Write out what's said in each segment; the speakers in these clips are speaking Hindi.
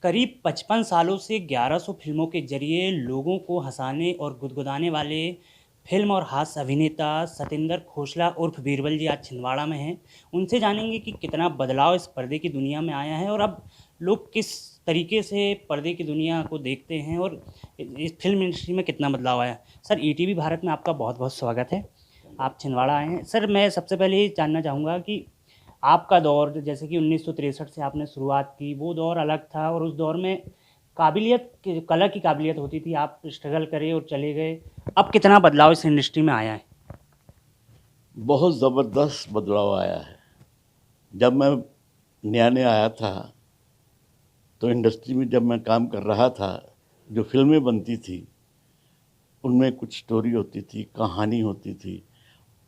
करीब 55 सालों से 1100 फ़िल्मों के ज़रिए लोगों को हँसाने और गुदगुदाने वाले फ़िल्म और हास्य अभिनेता सतेंद्र खोसला उर्फ़ बीरबल जी आज छिंदवाड़ा में हैं। उनसे जानेंगे कि कितना बदलाव इस पर्दे की दुनिया में आया है और अब लोग किस तरीके से पर्दे की दुनिया को देखते हैं और इस फ़िल्म इंडस्ट्री में कितना बदलाव आया है। सर, ईटीवी भारत में आपका बहुत-बहुत स्वागत है। आप छिंदवाड़ा आए हैं। सर, मैं सबसे पहले ये जानना चाहूँगा कि आपका दौर जैसे कि 1963 से आपने शुरुआत की, वो दौर अलग था और उस दौर में कला की काबिलियत होती थी, आप स्ट्रगल करे और चले गए। अब कितना बदलाव इस इंडस्ट्री में आया है? बहुत ज़बरदस्त बदलाव आया है। जब मैं नया-नया आया था, तो इंडस्ट्री में जब मैं काम कर रहा था, जो फ़िल्में बनती थी, उनमें कुछ स्टोरी होती थी, कहानी होती थी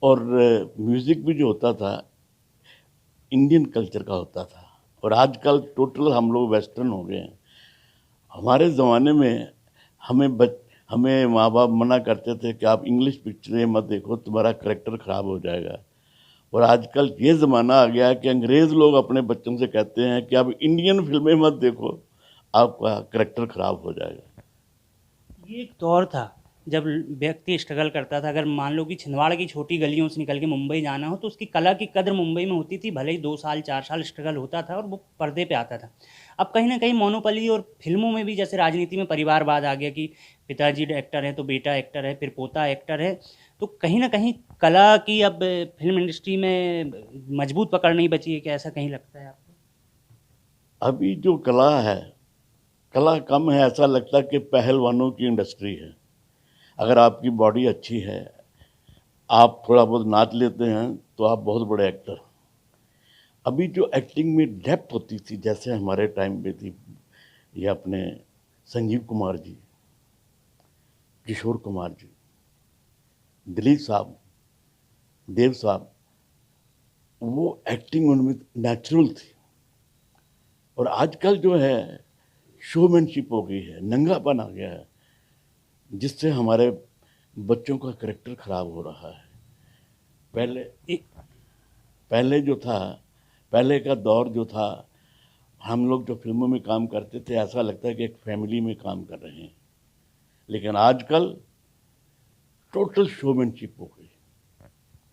और म्यूज़िक भी जो होता था, इंडियन कल्चर का होता था। और आजकल टोटल हम लोग वेस्टर्न हो गए हैं। हमारे ज़माने में हमें माँ-बाप मना करते थे कि आप इंग्लिश पिक्चरें मत देखो, तुम्हारा करैक्टर ख़राब हो जाएगा। और आजकल ये ज़माना आ गया है कि अंग्रेज़ लोग अपने बच्चों से कहते हैं कि आप इंडियन फ़िल्में मत देखो, आपका करैक्टर ख़राब हो जाएगा। ये एक दौर था जब व्यक्ति स्ट्रगल करता था। अगर मान लो कि छिंदवाड़ा की छोटी गलियों से निकल के मुंबई जाना हो तो उसकी कला की कद्र मुंबई में होती थी, भले ही 2 साल 4 साल स्ट्रगल होता था और वो पर्दे पे आता था। अब कहीं ना कहीं मोनोपली और फिल्मों में भी जैसे राजनीति में परिवारवाद आ गया कि पिताजी एक्टर है तो बेटा एक्टर है, फिर पोता एक्टर है, तो कहीं ना कहीं कला की अब फिल्म इंडस्ट्री में मजबूत पकड़ नहीं बची है। क्या ऐसा कहीं लगता है आपको? अभी जो कला है, कला कम है, ऐसा लगता है कि पहलवानों की इंडस्ट्री है। अगर आपकी बॉडी अच्छी है, आप थोड़ा बहुत नाच लेते हैं, तो आप बहुत बड़े एक्टर। अभी जो एक्टिंग में डेप्थ होती थी, जैसे हमारे टाइम पे थी, ये अपने संजीव कुमार जी, किशोर कुमार जी, दिलीप साहब, देव साहब, वो एक्टिंग उनमें नेचुरल थी। और आजकल जो है शोमैनशिप हो गई है, नंगापन आ गया है, जिससे हमारे बच्चों का करैक्टर खराब हो रहा है। पहले ए- पहले जो था, पहले का दौर जो था, हम लोग जो फिल्मों में काम करते थे, ऐसा लगता है कि एक फैमिली में काम कर रहे हैं। लेकिन आजकल टोटल शोमैनशिप हो गई।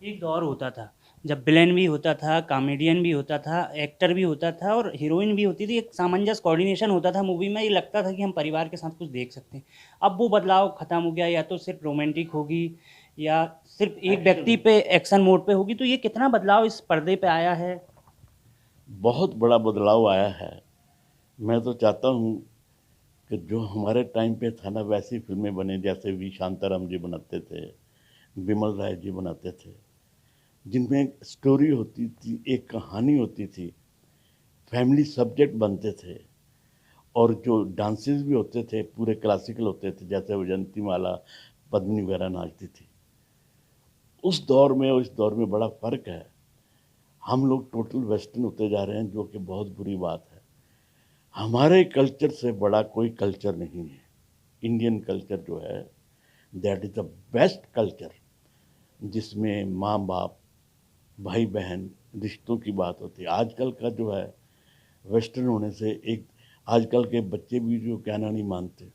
एक दौर होता था जब विलेन भी होता था, कॉमेडियन भी होता था, एक्टर भी होता था और हीरोइन भी होती थी। एक सामंजस्य कोऑर्डिनेशन होता था मूवी में, ये लगता था कि हम परिवार के साथ कुछ देख सकते हैं। अब वो बदलाव खत्म हो गया, या तो सिर्फ रोमांटिक होगी या सिर्फ एक व्यक्ति एक्शन पे एक्शन मोड पे होगी। तो ये कितना बदलाव इस पर्दे पे आया है? बहुत बड़ा बदलाव आया है। मैं तो चाहता हूँ कि जो हमारे टाइम पे था ना, वैसी फिल्में बने जैसे वी शांताराम जी बनाते थे, बिमल राय जी बनाते थे, जिनमें एक स्टोरी होती थी, एक कहानी होती थी, फैमिली सब्जेक्ट बनते थे। और जो डांसेस भी होते थे पूरे क्लासिकल होते थे, जैसे वैजंती माला, पद्मिनी वगैरह नाचती थी। उस दौर में और इस दौर में बड़ा फ़र्क है। हम लोग टोटल वेस्टर्न होते जा रहे हैं, जो कि बहुत बुरी बात है। हमारे कल्चर से बड़ा कोई कल्चर नहीं है। इंडियन कल्चर जो है, that is the best culture, जिसमें माँ बाप, भाई बहन, रिश्तों की बात होती है। आजकल का जो है वेस्टर्न होने से एक आजकल के बच्चे भी जो कहना नहीं मानते,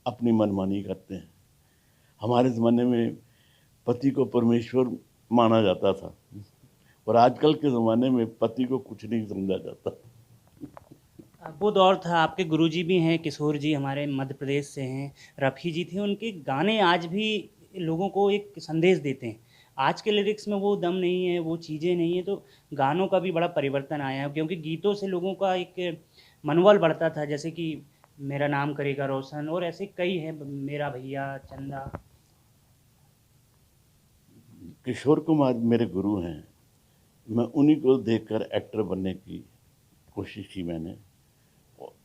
अपनी मनमानी करते हैं। हमारे ज़माने में पति को परमेश्वर माना जाता था, और आजकल के ज़माने में पति को कुछ नहीं समझा जाता। वो दौर था। आपके गुरुजी भी हैं, किशोर जी हमारे मध्य प्रदेश से हैं, रफ़ी जी थे। उनके गाने आज भी लोगों को एक संदेश देते हैं। आज के लिरिक्स में वो दम नहीं है, वो चीज़ें नहीं है, तो गानों का भी बड़ा परिवर्तन आया है, क्योंकि गीतों से लोगों का एक मनोबल बढ़ता था। जैसे कि मेरा नाम करेगा रोशन और ऐसे कई हैं, मेरा भैया, चंदा। किशोर कुमार मेरे गुरु हैं। मैं उन्हीं को देखकर एक्टर बनने की कोशिश की मैंने,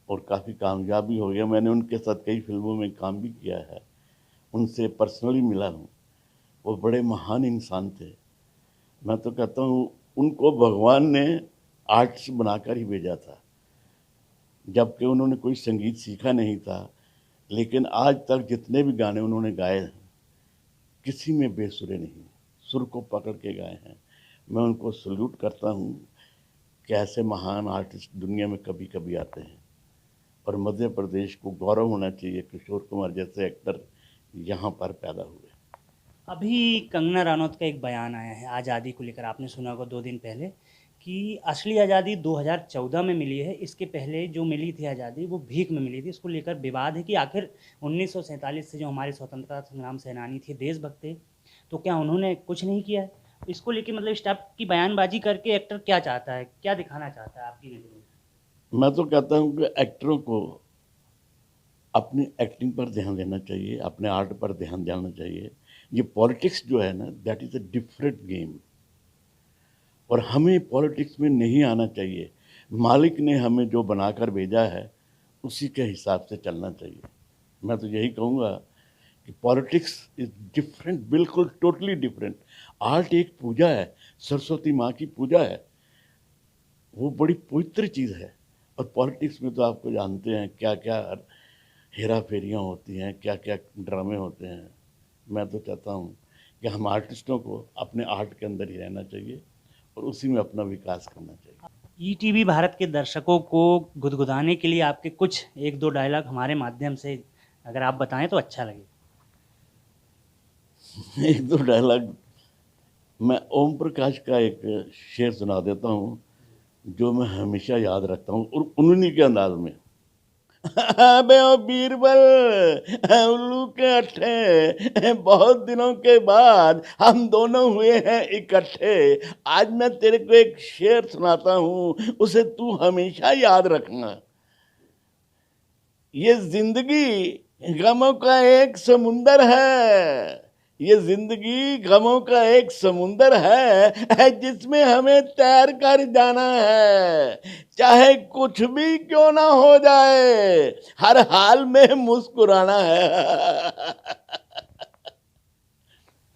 और काफ़ी कामयाब भी हो गया। मैंने उनके साथ कई फिल्मों में काम भी किया है, उनसे पर्सनली मिला हूँ। वो बड़े महान इंसान थे। मैं तो कहता हूँ उनको भगवान ने आर्टिस्ट बनाकर ही भेजा था, जबकि उन्होंने कोई संगीत सीखा नहीं था। लेकिन आज तक जितने भी गाने उन्होंने गाए हैं, किसी में बेसुरे नहीं, सुर को पकड़ के गाए हैं। मैं उनको सल्यूट करता हूँ कि ऐसे महान आर्टिस्ट दुनिया में कभी कभी आते हैं। और मध्य प्रदेश को गौरव होना चाहिए किशोर कुमार जैसे एक्टर यहाँ पर पैदा हुए। अभी कंगना रनौत का एक बयान आया है आज़ादी को लेकर, आपने सुना होगा 2 दिन पहले, कि असली आज़ादी 2014 में मिली है, इसके पहले जो मिली थी आज़ादी वो भीख में मिली थी। इसको लेकर विवाद है कि आखिर 1947 से जो हमारे स्वतंत्रता संग्राम सेनानी थे, देशभक्त थे, तो क्या उन्होंने कुछ नहीं किया है? इसको लेके मतलब इस टाइप की बयानबाजी करके एक्टर क्या चाहता है, क्या दिखाना चाहता है आपकी नज़र में? मैं तो कहता हूँ कि एक्टरों को अपनी एक्टिंग पर ध्यान देना चाहिए, अपने आर्ट पर ध्यान देना चाहिए। ये पॉलिटिक्स जो है ना, that is a different game, और हमें पॉलिटिक्स में नहीं आना चाहिए। मालिक ने हमें जो बनाकर भेजा है उसी के हिसाब से चलना चाहिए। मैं तो यही कहूँगा कि पॉलिटिक्स इज़ डिफरेंट, बिल्कुल टोटली डिफरेंट। आर्ट एक पूजा है, सरस्वती माँ की पूजा है, वो बड़ी पवित्र चीज़ है। और पॉलिटिक्स में तो आपको जानते हैं क्या क्या हेरा फेरियाँ होती हैं, क्या क्या ड्रामे होते हैं। मैं तो चाहता हूँ कि हम आर्टिस्टों को अपने आर्ट के अंदर ही रहना चाहिए और उसी में अपना विकास करना चाहिए। ईटीवी भारत के दर्शकों को गुदगुदाने के लिए आपके कुछ 1-2 डायलॉग हमारे माध्यम से अगर आप बताएं तो अच्छा लगे। एक दो डायलॉग मैं ओम प्रकाश का एक शेर सुना देता हूँ जो मैं हमेशा याद रखता हूँ, और उन्हीं के अंदाज में। अबे ओ बीरबल, उल्लू के अट्ठे, बहुत दिनों के बाद हम दोनों हुए हैं इकट्ठे। आज मैं तेरे को एक शेर सुनाता हूँ, उसे तू हमेशा याद रखना। ये जिंदगी गमों का एक समुंदर है, ये जिंदगी गमों का एक समुंदर है जिसमें हमें तैर कर जाना है। चाहे कुछ भी क्यों ना हो जाए, हर हाल में मुस्कुराना है।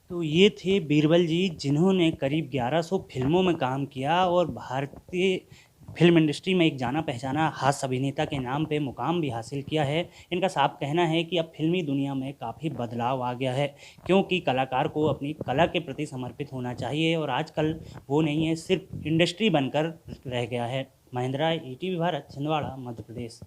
तो ये थे बीरबल जी, जिन्होंने करीब 1100 फिल्मों में काम किया और भारतीय फिल्म इंडस्ट्री में एक जाना पहचाना हास्य अभिनेता के नाम पे मुकाम भी हासिल किया है। इनका साफ कहना है कि अब फिल्मी दुनिया में काफ़ी बदलाव आ गया है, क्योंकि कलाकार को अपनी कला के प्रति समर्पित होना चाहिए और आजकल वो नहीं है, सिर्फ इंडस्ट्री बनकर रह गया है। महेंद्रा, ईटीवी भारत, छिंदवाड़ा, मध्य प्रदेश।